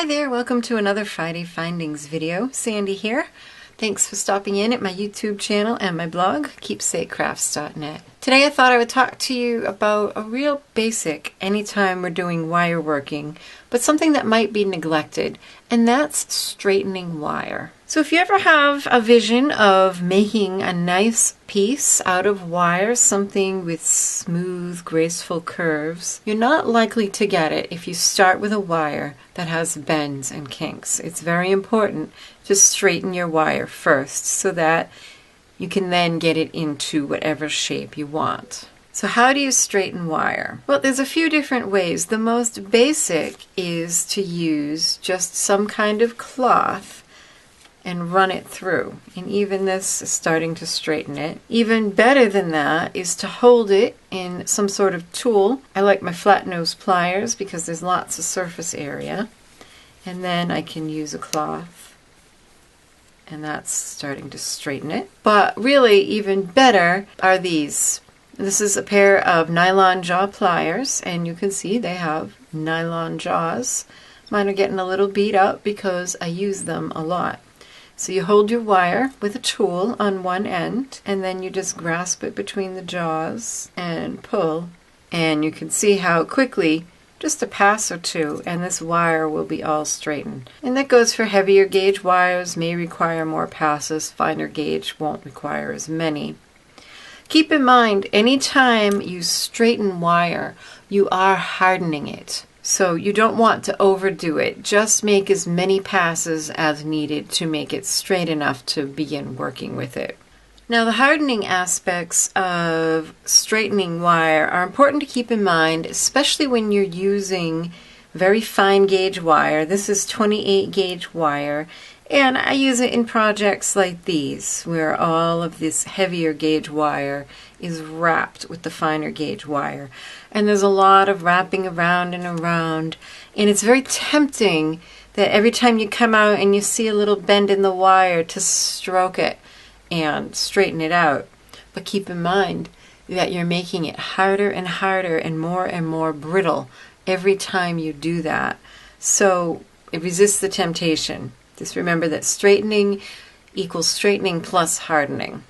Hi there, welcome to another Friday Findings video. Sandy here. Thanks for stopping in at my YouTube channel and my blog, keepsakecrafts.net. Today I thought I would talk to you about a real basic anytime we're doing wire working, but something that might be neglected, and that's straightening wire. So if you ever have a vision of making a nice piece out of wire, something with smooth, graceful curves, you're not likely to get it if you start with a wire that has bends and kinks. It's very important to straighten your wire first so that you can then get it into whatever shape you want. So how do you straighten wire? Well, there's a few different ways. The most basic is to use just some kind of cloth and run it through. And even this is starting to straighten it. Even better than that is to hold it in some sort of tool. I like my flat nose pliers because there's lots of surface area. And then I can use a cloth, and that's starting to straighten it. But really even better are these. This is a pair of nylon jaw pliers, and you can see they have nylon jaws. Mine are getting a little beat up because I use them a lot. So you hold your wire with a tool on one end, and then you just grasp it between the jaws and pull, and you can see how quickly, just a pass or two, and this wire will be all straightened. And that goes for heavier gauge wires, may require more passes. Finer gauge won't require as many. Keep in mind, anytime you straighten wire, you are hardening it. So you don't want to overdo it. Just make as many passes as needed to make it straight enough to begin working with it. Now, the hardening aspects of straightening wire are important to keep in mind, especially when you're using very fine gauge wire. This is 28 gauge wire, and I use it in projects like these, where all of this heavier gauge wire is wrapped with the finer gauge wire. And there's a lot of wrapping around and around, and it's very tempting that every time you come out and you see a little bend in the wire to stroke it and straighten it out. But keep in mind that you're making it harder and harder and more brittle every time you do that. So it resists the temptation. Just remember that straightening equals straightening plus hardening.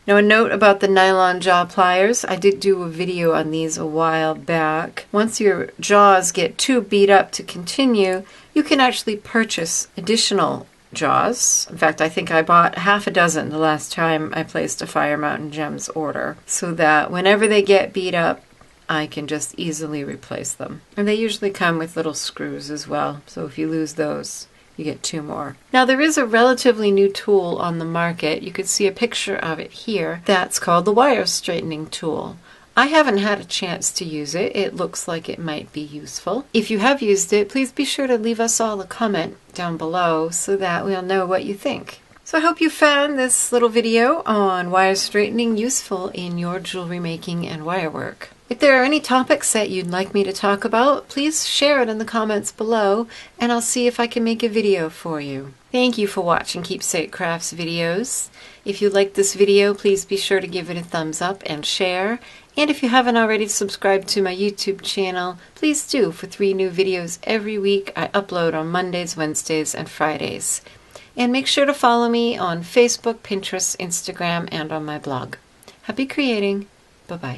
Now, a note about the nylon jaw pliers. I did do a video on these a while back. Once your jaws get too beat up to continue, you can actually purchase additional jaws. In fact, I think I bought half a dozen the last time I placed a Fire Mountain Gems order, so that whenever they get beat up, I can just easily replace them. And they usually come with little screws as well, so if you lose those, you get two more. Now, there is a relatively new tool on the market. You could see a picture of it here. That's called the wire straightening tool. I haven't had a chance to use it. It looks like it might be useful. If you have used it, please be sure to leave us all a comment down below so that we'll know what you think. So I hope you found this little video on wire straightening useful in your jewelry making and wire work. If there are any topics that you'd like me to talk about, please share it in the comments below, and I'll see if I can make a video for you. Thank you for watching Keepsake Crafts videos. If you liked this video, please be sure to give it a thumbs up and share. And if you haven't already subscribed to my YouTube channel, please do. For 3 new videos every week, I upload on Mondays, Wednesdays, and Fridays. And make sure to follow me on Facebook, Pinterest, Instagram, and on my blog. Happy creating. Bye-bye.